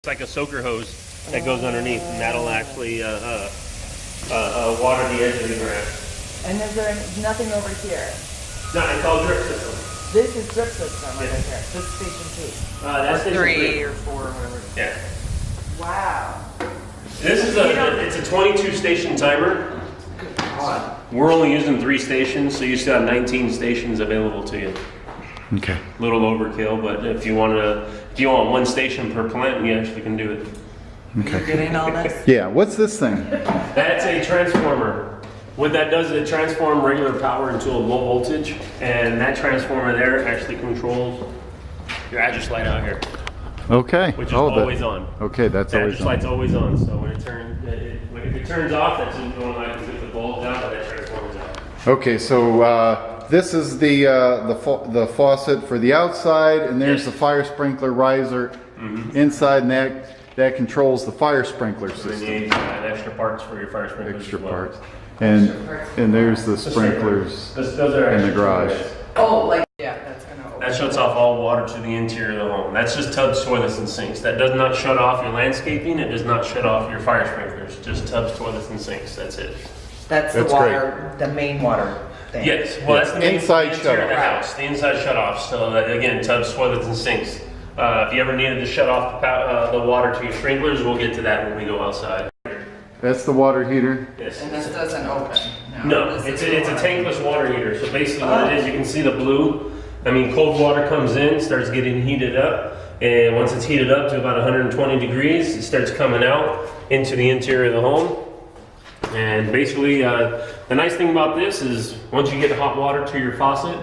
It's like a soaker hose that goes underneath, and that'll actually water the edge of the grass. And is there nothing over here? No, it's all drip system. This is drip system right here. This is station 2. That's station 3 or 4 or whatever. Yeah. Wow. This is it's a 22 station timer. God. We're only using 3 stations, so you still have 19 stations available to you. Okay. A little overkill, but if you want 1 station per plant, you actually can do it. Okay. You're getting all this? Yeah, what's this thing? That's a transformer. What that does is it transforms regular power into a low voltage, and that transformer there actually controls your address light out here. Okay. Which is always on. Okay, that's the always address on. light's always on, so when it turns, if it turns off, that's just going like if the bulb's out, but that transformer's out. Okay, so this is the faucet for the outside, and there's the fire sprinkler riser inside, and that controls the fire sprinkler system. So you need extra parts for your fire sprinklers. Extra as well. parts. And there's the sprinklers Those are in the extra garage. sprinklers. Oh, like, yeah, that's gonna open. That shuts off all water to the interior of the home. That's just tubs, toilets, and sinks. That does not shut off your landscaping. It does not shut off your fire sprinklers. Just tubs, toilets, and sinks. That's it. That's the That's water, the main water thing. Yes. Well, that's the main Inside interior of the shutoff. house. The inside shut off. So again, tubs, toilets, and sinks. If you ever needed to shut off the water to your sprinklers, we'll get to that when we go outside. That's the water heater. Yes. And this doesn't open? No, it's a tankless water heater. So basically what it is, you can see the blue. I mean, cold water comes in, starts getting heated up, and once it's heated up to about 120 degrees, it starts coming out into the interior of the home. And basically, the nice thing about this is once you get hot water to your faucet,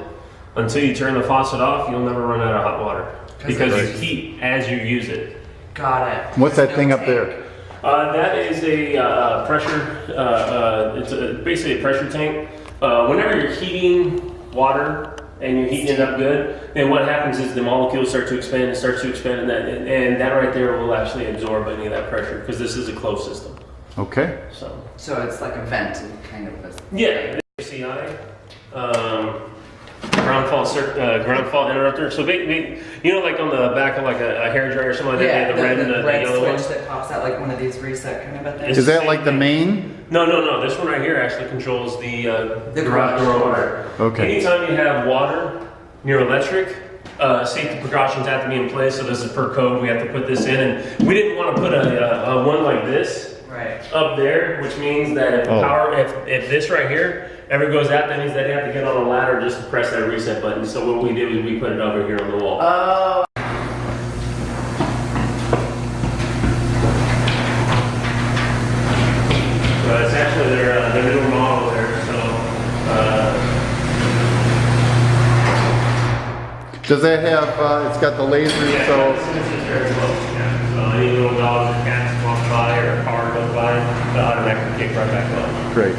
until you turn the faucet off, you'll never run out of hot water because you heat as you use it. Got it. What's that thing up there? That is a pressure, it's basically a pressure tank. Whenever you're heating water and you're heating it up good, then what happens is the molecules start to expand and and that right there will actually absorb any of that pressure because this is a closed system. Okay. So it's like a vent kind of a... Yeah, CI. Ground fault interrupter. So you know, like on the back of like a hair dryer or something like that, the red and the yellow switch one. that pops out like one of these reset kind of a thing. It's Is the that same like the thing. main? No. This one right here actually controls the garage door. Okay. Anytime you have water near electric, safety precautions have to be in place. So this is per code. We have to put this in, and we didn't want to put a one like this up there, which means that if power, if this right here ever goes out, that means that they have to get on a ladder just to press that reset button. So what we did was we put it over here on the wall. Oh. So it's actually their newer model there. So Does that have, it's got the laser, yeah, so... this is very close. Yeah. So any little dogs or cats walk by or a car goes by, they'll automatically kick right back on. Great.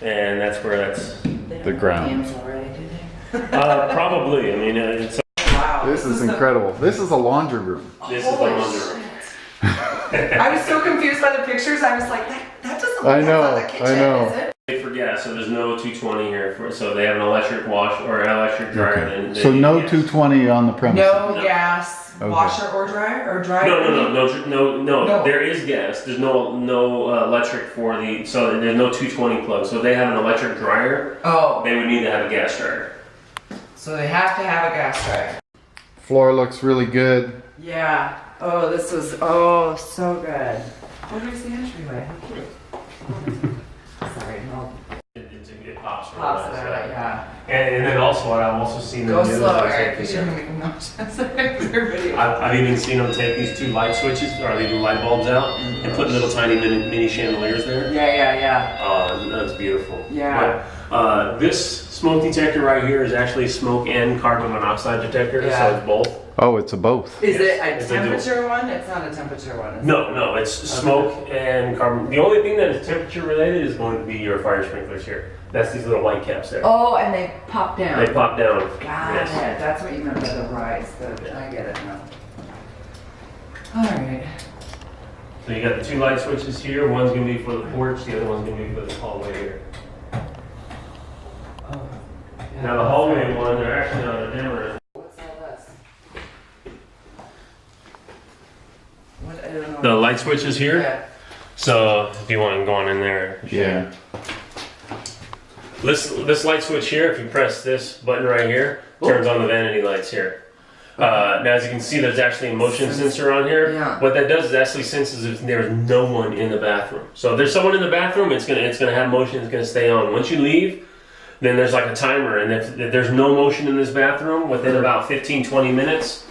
And that's where that's The ground. Hands already, do they? probably. I mean, it's Wow. This is incredible. This is a laundry room. this is the laundry room. I was so confused by the pictures. I was like, that doesn't look I know, like the kitchen, I know. is it? For gas, so there's no 220 here. So they have an electric wash or an electric dryer. Okay. Then So they no gas. 220 on the premises? No gas, Okay. washer or dryer or dryer? No. There is gas. There's no electric for the. So there's no 220 plug. So if they have an electric dryer, Oh, they would need to have a gas dryer. so they have to have a gas dryer. Floor looks really good. Yeah. Oh, this was, so good. Where's the entryway? How cute. Sorry, no. It pops. Real Pops nice, it out, yeah. And then also what I've also seen Go them do is slow, they Eric, take because these- you're making noise. Everybody. I've even seen them take these 2 light switches or these light bulbs out and put little tiny mini chandeliers there. Yeah. Oh, that's beautiful. Yeah. But, this smoke detector right here is actually smoke and carbon monoxide detector, Yeah. so it's both. Oh, it's a both. Is it a It's a dual. temperature one? It's not a temperature one. Is it? No, it's smoke and carbon. The only thing that is temperature related is going to be your fire sprinklers here. That's these little white caps there. Oh, and they pop down. They pop down. Got Yes. it. That's what you meant by the rise. I get it now. All right. So you got the 2 light switches here. One's going to be for the porch, the other one's going to be for the hallway here. Oh. Now the hallway one, they're actually on a dimmer. What's all this? What, I don't know. The light switch is here. Yeah. So if you want to go on in there. Yeah. This light switch here, if you press this button right here, turns on the vanity lights here. Now as you can see, there's actually a motion sensor on here. Yeah. What that does is actually senses if there's no one in the bathroom. So if there's someone in the bathroom, it's gonna have motion, it's gonna stay on. Once you leave, then there's like a timer, and if there's no motion in this bathroom, within about 15-20 minutes,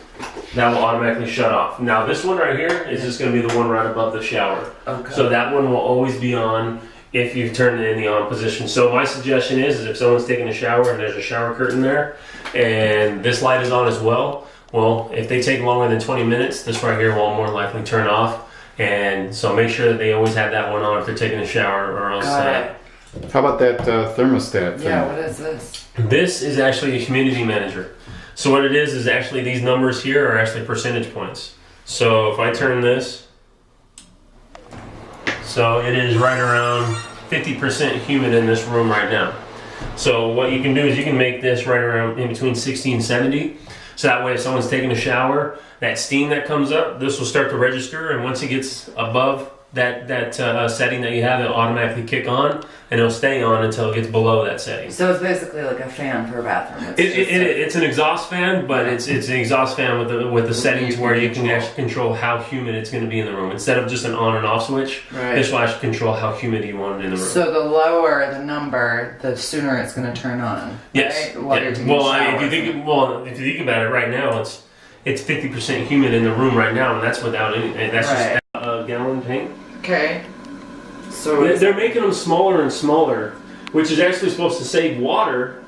that will automatically shut off. Now this one right here is just gonna be the one right above the shower. Okay. So that one will always be on if you turn it in the on position. So my suggestion is if someone's taking a shower and there's a shower curtain there, and this light is on as well, well, if they take longer than 20 minutes, this right here will more likely turn off. And so make sure that they always have that one on if they're taking a shower, or else. How about that thermostat thing? Yeah, what is this? This is actually a community manager. So what it is actually these numbers here are actually percentage points. So if I turn this, so it is right around 50% humid in this room right now. So what you can do is you can make this right around in between 60 and 70. So that way if someone's taking a shower, that steam that comes up, this will start to register, and once it gets above that setting that you have, it'll automatically kick on, and it'll stay on until it gets below that setting. So it's basically like a fan for a bathroom. It's an exhaust fan, but it's an exhaust fan with the settings where you can actually control how humid it's going to be in the room. Instead of just an on and off switch, this will actually control how humid you want it in the room. So the lower the number, the sooner it's going to turn on. Yes. Right? While you're taking Well, a shower. if you think about it, right now it's 50% humid in the room right now, and that's without anything. That's just a gallon paint. Okay. So They're making them smaller and smaller, which is actually supposed to save water,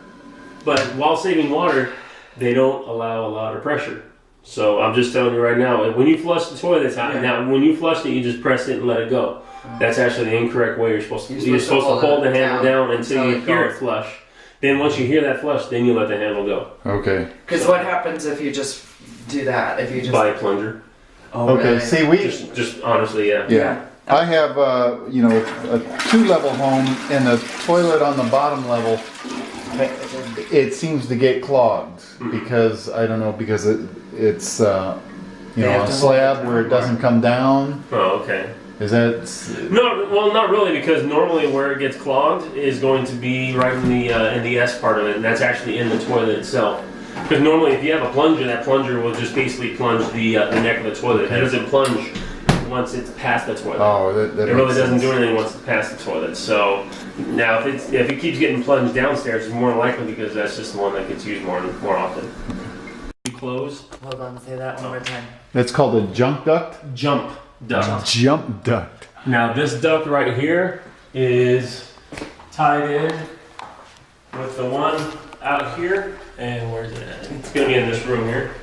but while saving water, they don't allow a lot of pressure. So I'm just telling you right now, when you flush the toilet, now when you flush it, you just press it and let it go. That's actually the incorrect way you're supposed to. You're supposed to hold the handle down until you hear it flush. Then once you hear that flush, then you let the handle go. Okay. Because what happens if you just do that? If you just Buy a plunger. Oh, Okay. really? See, Just honestly, yeah. Yeah. I have, a 2-level home, and the toilet on the bottom level, it seems to get clogged because it's a slab where it doesn't come down. Oh, okay. Is that? No, well, not really, because normally where it gets clogged is going to be right in the S part of it, and that's actually in the toilet itself. Because normally, if you have a plunger, that plunger will just basically plunge the neck of the toilet. It doesn't plunge once it's past the toilet. Oh, that it really makes doesn't sense. do anything once it's past the toilet. So now, if it keeps getting plunged downstairs, it's more likely because that's just the one that gets used more often. You close. Hold on, say that one more time. That's called a jump duct. Jump duct. Jump duct. Now this duct right here is tied in with the one out here. And where's it at? It's going to be in this room here.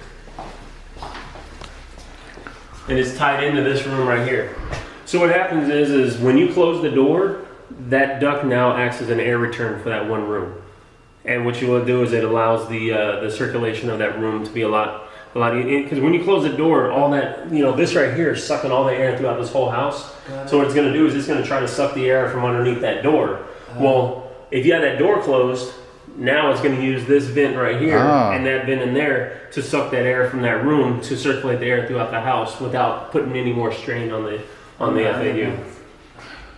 And it's tied into this room right here. So what happens is when you close the door, that duct now acts as an air return for that one room. And what you will do is it allows the circulation of that room to be a lot because when you close the door, all that, this right here is sucking all the air throughout this whole house. So what it's going to do is it's going to try to suck the air from underneath that door. Well, if you have that door closed, now it's going to use this vent right here and that vent in there to suck that air from that room to circulate the air throughout the house without putting any more strain on the FAU.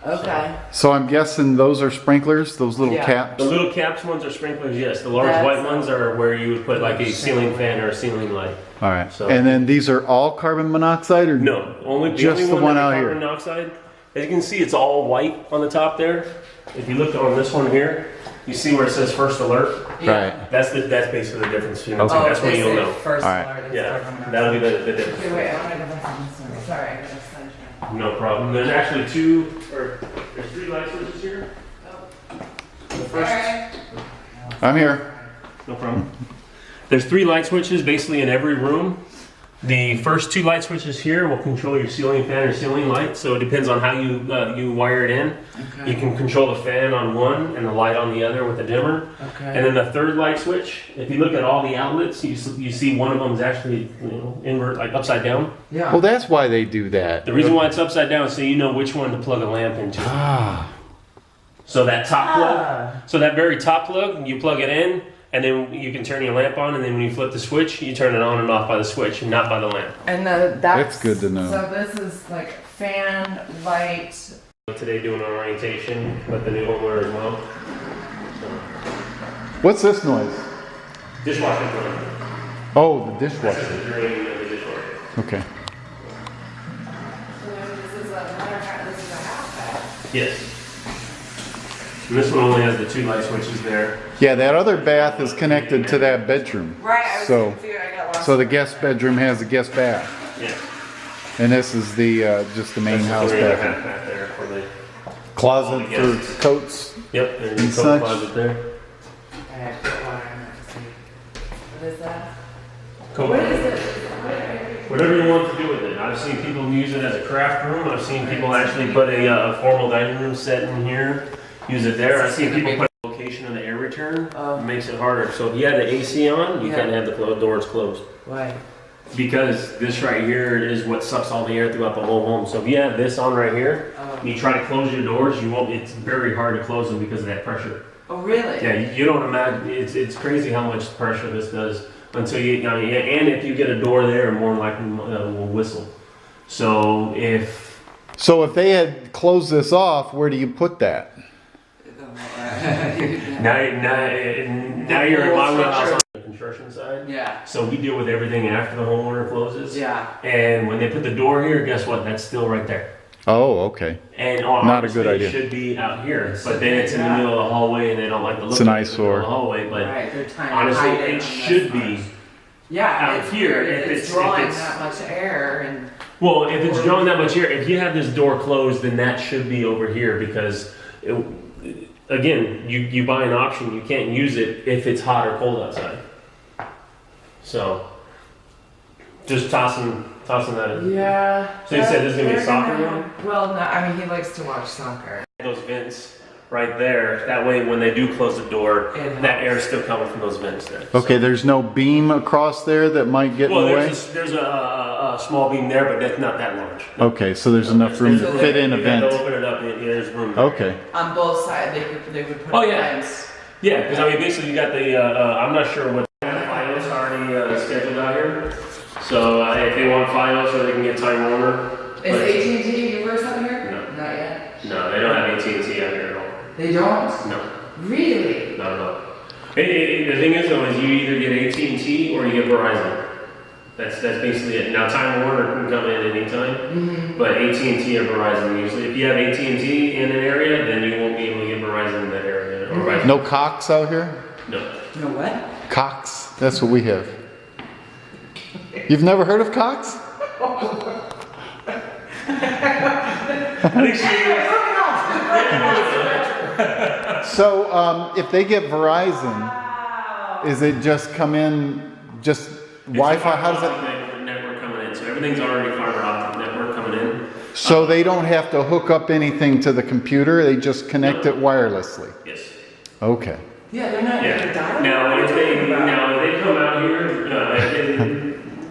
Okay. So I'm guessing those are sprinklers, those little caps? The little caps ones are sprinklers, yes. The large white ones are where you would put like a ceiling fan or a ceiling light. All right. So, and then these are all carbon monoxide, or no, only just the one out here? Carbon monoxide. As you can see, it's all white on the top there. If you look on this one here, you see where it says first alert. Right. That's basically the difference between the two. Okay. That's where you'll know. First All right. alert is Yeah, carbon that'll be monoxide. the difference. Okay, wait, I want to go back to this one. Sorry, I got excited. No problem. There's actually there's 3 light switches here. The first, I'm here. no problem. There's 3 light switches basically in every room. The first 2 light switches here will control your ceiling fan or ceiling light. So it depends on how you wire it in. Okay. You can control the fan on one and the light on the other with the dimmer. Okay. And then the 3rd light switch, if you look at all the outlets, you see one of them is actually invert, like upside down. Yeah. Well, that's why they do that. The reason why it's upside down is so you know which one to plug a lamp into. Ah. So that top plug, so that very top plug, you plug it in, And then you can turn your lamp on, and then when you flip the switch, you turn it on and off by the switch, and not by the lamp. And That's good to know. So this is like fan, light. Today doing an orientation with the new homeowner as well. What's this noise? Dishwasher cleaner. Oh, the That's dishwasher. the drain of the dishwasher. Okay. This is a half bath. Yes. And this one only has the 2 light switches there. Yeah, that other bath is connected to that bedroom. Right, I was So, confused. I got lost. so the guest bedroom has a guest bath. Yeah. And this is the, just the main That's house the 3.5 bathroom. bath there for the. Closet Yes. for coats. Yep, there's And a coat such. closet there. Okay, put water in there to see. What is that? Coat What closet. is it? Whatever you want to do with it. I've seen people use it as a craft room. I've seen people actually put a formal dining room set in here, use it there. I've seen people put a location on the air return. It makes it harder. So if you had the AC on, you can't have the doors closed. Why? Because this right here is what sucks all the air throughout the whole home. So if you have this on right here, and you try to close your doors, you won't. It's very hard to close them because of that pressure. Oh, really? Yeah, you don't imagine. It's crazy how much pressure this does until you. I mean, and if you get a door there, more likely will whistle. So if they had closed this off, where do you put that? now you're in my wheelhouse on the construction side. Yeah. So we deal with everything after the homeowner closes. Yeah. And when they put the door here, guess what? That's still right there. Oh, okay. And Not a good idea. It should be out here, but then it's in the middle of the hallway, and they don't like the look. It's an of it in the middle eyesore. of the hallway, but Right, they're trying to honestly, hide it on should this be. part. Yeah, out it's here, weird. if It's it's- drawing if it's- that much air and. Well, if it's drawing that much air, if you have this door closed, then that should be over here because, again, you buy an option, you can't use it if it's hot or cold outside. So, just tossing that in. Yeah. So you said this is gonna be a they're soccer gonna- room? Well, no, I mean, he likes to watch soccer. Those vents right there, that way when they do close the door, It that air is still coming from those vents there. Okay, there's no beam across there that might get Well, in the way? there's a small beam there, but that's not that large. Okay, so there's enough room to fit in a You have to vent. open it up, there's room there. Okay. On both sides, they would put Oh, up yeah. fence. Yeah, because I mean, basically you got the, I'm not sure what FiOS already scheduled out here. So if they want FiOS or they can get Time Warner. Is but- AT&T universe up here? No. Not yet. No, they don't have AT&T out here at all. They don't? No, Really? not at all. The thing is though, is you either get AT&T or you get Verizon. That's basically it. Now Time Warner can come in anytime, but AT&T or Verizon usually. If you have AT&T in an area, then you won't be able to get Verizon in that area. Or vice No Cox out here? No. No what? Cox? That's what we have. You've never heard of Cox? I think So, if they get Verizon, is it just come in, just Wi-Fi? How does that? Network coming in, so everything's already fiber optic network coming in. So they don't have to hook up anything to the computer, they just connect it wirelessly? Yes. Okay. Yeah, they're not. Yeah. Now if they come out here,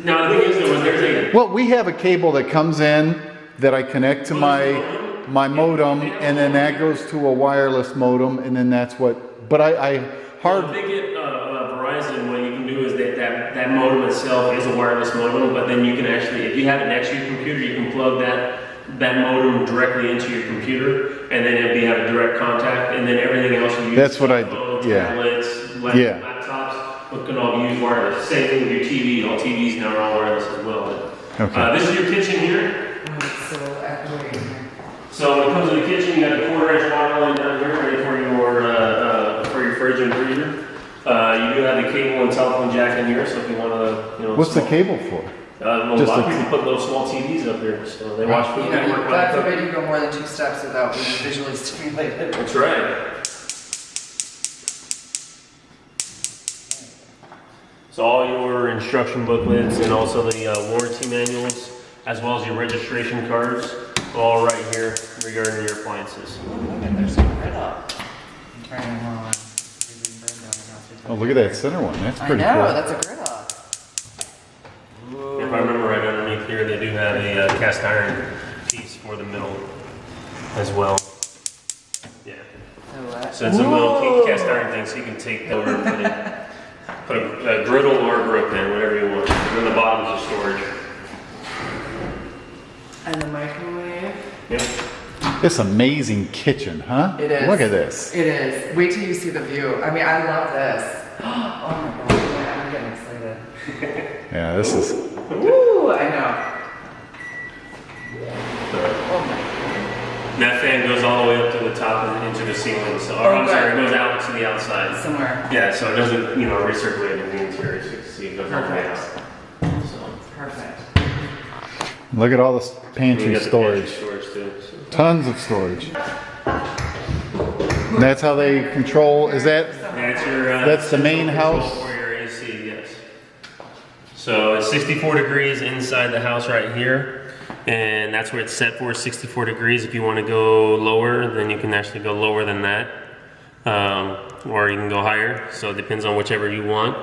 now the thing is though, there's a Well, we have a cable that comes in that I connect to my modem, and then that goes to a wireless modem, and then that's what, but I if hard, they get Verizon, what you can do is that modem itself is a wireless modem, but then you can actually, if you have it next to your computer, you can plug that modem directly into your computer, and then it'll have a direct contact, and then everything else you use. That's what I do, phones, yeah. Tablets, Yeah. laptops, what can all be used wireless. Same thing with your TV. All TVs now are all wireless as well. Okay. This is your kitchen here. Oh, it's so accurate in here. So when it comes to the kitchen, you got the 1/4-inch water line down here, ready for your fridge and freezer. You do have the cable and telephone jack in here, so if you want to, what's the cable for? Well, Just a lot a- of people put little small TVs up there, so they watch Food You know, Network. God forbid you go more than 2 steps without being visually stimulated. That's right. So all your instruction booklets and also the warranty manuals, as well as your registration cards, all right here regarding your appliances. Oh, look at there's some red up. I'm turning them on. Oh, look at that center one, that's I pretty know, cool. that's a grid up. If I remember right underneath here, they do have a cast iron piece for the middle as well. Yeah. So what? So it's a little cast iron thing, so you can take over and put it Put a griddle or a grill pan, whatever you want. And then the bottom's the storage. And the microwave. Yep. This amazing kitchen, huh? It is. Look at this. It is. Wait till you see the view. I mean, I love this. Oh my god, I'm getting excited. Yeah, this is. Woo, I know. Oh my And that fan goes all the way up to the top and into the ceiling. So, or, I'm sorry, it goes out to the outside. god. Somewhere. Yeah, so it doesn't, recirculate in the interior. So you can see it goes all the way out. So. Perfect. Look at all this And you pantry got the storage. pantry storage too. So. Tons of storage. That's how they control. Is that? That's your. That's the main control house? For your AC, yes. So it's 64 degrees inside the house right here, and that's where it's set for, 64 degrees. If you want to go lower, then you can actually go lower than that, or you can go higher. So it depends on whichever you want.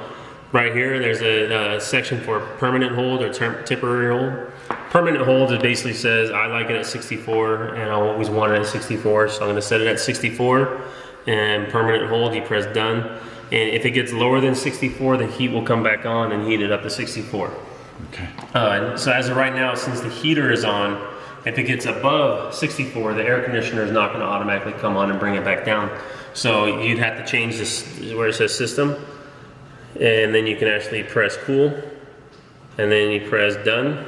Right here, there's a section for permanent hold or temporary hold. Permanent hold, it basically says, I like it at 64 and I always want it at 64, so I'm gonna set it at 64. And permanent hold, you press done. And if it gets lower than 64, the heat will come back on and heat it up to 64. Okay. So as of right now, since the heater is on, if it gets above 64, the air conditioner is not gonna automatically come on and bring it back down. So you'd have to change this where it says system. And then you can actually press cool, and then you press done,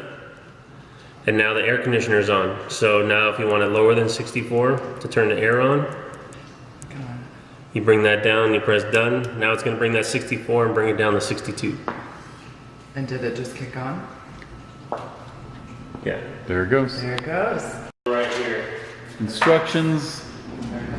and now the air conditioner is on. So now if you want it lower than 64 to turn the air on, you bring that down, you press done. Now it's going to bring that 64 and bring it down to 62. And did it just kick on? Yeah. There it goes. There it goes. Right here. Instructions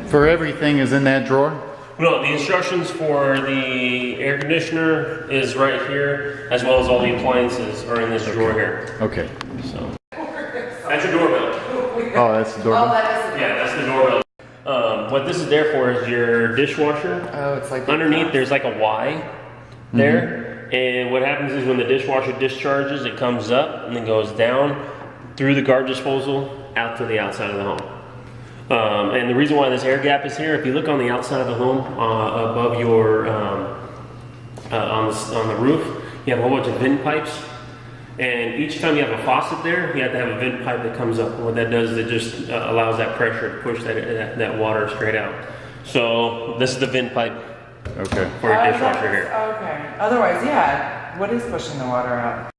for everything is in that drawer. No, the instructions for the air conditioner is right here, as well as all the appliances are in this drawer here. Okay. So that's your doorbell. Oh, that's the doorbell. Oh, that is. Yeah, that's the doorbell. What this is there for is your dishwasher. Oh, it's like Underneath, there's like a Y there. And what happens is when the dishwasher discharges, it comes up and then goes down through the garbage disposal out to the outside of the home. And the reason why this air gap is here, if you look on the outside of the home, above your, on the roof, you have a whole bunch of vent pipes. And each time you have a faucet there, you have to have a vent pipe that comes up. And what that does is it just allows that pressure to push that water straight out. So this is the vent pipe Okay. for a dishwasher here. Okay. Otherwise, yeah. What is pushing the water out?